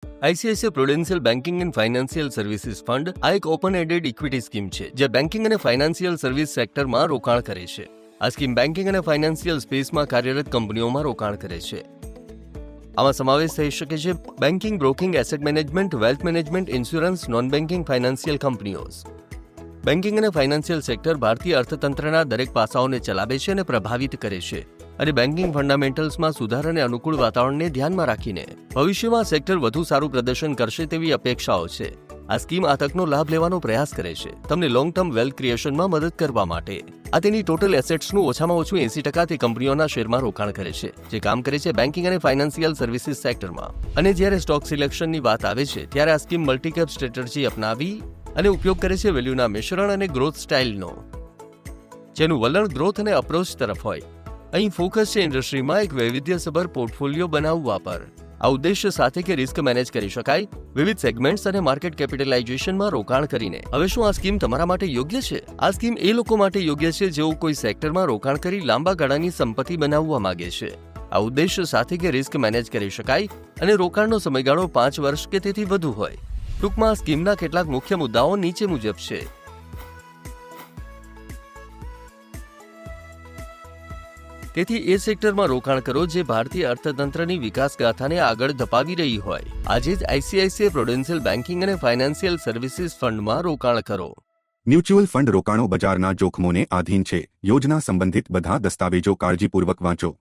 ICICI Prudential banking and financial services fund આ એક open ended equity scheme છે જે બેન્કિંગ અને ફાઇનાન્શિયલ સર્વિસ સેક્ટરમાં રોકાણ કરે છે. આ સ્કીમ બેન્કિંગ અને ફાઇનાન્શિયલ સ્પેસમાં કાર્યરત કંપનીઓમાં રોકાણ કરે છે. આમાં સમાવેશ થઈ શકે છે banking, broking, asset management, wealth management, insurance, non banking financial કંપનીઓ. બેન્કિંગ અને ફાઇનાન્શિયલ સેક્ટર ભારતીય અર્થતંત્રના દરેક પાસાઓને ચલાવે છે અને પ્રભાવિત કરે છે અને બેન્કિંગ ફંડામેન્ટલ્સમાં સુધાર અને અનુકૂળ વાતાવરણને ધ્યાનમાં રાખીને ભવિષ્યમાં સેક્ટર વધુ સારું પ્રદર્શન કરશે તેવી અપેક્ષાઓ છે. આ સ્કીમ આ તકનો લાભ લેવાનો પ્રયાસ કરે છે તમને લોંગ ટર્મ વેલ્થ ક્રિએશનમાં મદદ કરવા માટે. આ તેની ટોટલ એસેટ્સનું ઓછામાં ઓછું 80% તે કંપનીઓના શેરમાં રોકાણ કરે છે જે કામ કરે છે બેન્કિંગ અને ફાઇનાન્શિયલ સર્વિસીસ સેક્ટરમાં. અને જ્યારે સ્ટોક સિલેક્શનની વાત આવે છે ત્યારે આ સ્કીમ મલ્ટીકેપ સ્ટ્રેટેજી અપનાવી અને ઉપયોગ કરે છે વેલ્યુના મિશ્રણ અને ગ્રોથ સ્ટાઇલનો, જેનું વલણ ગ્રોથ અને અપ્રોચ તરફ હોય. અહીં ફોકસ છે ઇન્ડસ્ટ્રીમાં એક વૈવિધ્યસભર પોર્ટફોલિયો બનાવવા પર. આ ઉદ્દેશ્ય સાથે કે રિસ્ક મેનેજ કરી શકાય વિવિધ સેગમેન્ટ્સ અને માર્કેટ કેપિટલાઇઝેશનમાં રોકાણ કરીને. હવે શું આ સ્કીમ તમારા માટે યોગ્ય છે? આ સ્કીમ એ લોકો માટે યોગ્ય છે જેઓ કોઈ સેક્ટરમાં રોકાણ કરી લાંબા ગાળાની સંપત્તિ બનાવવા માંગે છે. આ ઉદ્દેશ્ય સાથે કે રિસ્ક મેનેજ કરી શકાય અને રોકાણનો સમયગાળો 5 વર્ષ કે તેથી વધુ હોય. ટૂંકમાં આ સ્કીમના કેટલાક મુખ્ય મુદ્દાઓ નીચે મુજબ છે. તેથી એ સેક્ટરમાં રોકાણ કરો જે ભારતીય અર્થતંત્રની વિકાસ ગાથાને આગળ ધપાવી રહી હોય. આજે જ આઈસીઆઈસીઆઈ પ્રુડેન્શિયલ બેન્કિંગ અને ફાઇનાન્શિયલ સર્વિસીસ ફંડમાં રોકાણ કરો. મ્યુચ્યુઅલ ફંડ રોકાણો બજારના જોખમોને આધીન છે. યોજના સંબંધિત બધા દસ્તાવેજો કાળજીપૂર્વક વાંચો.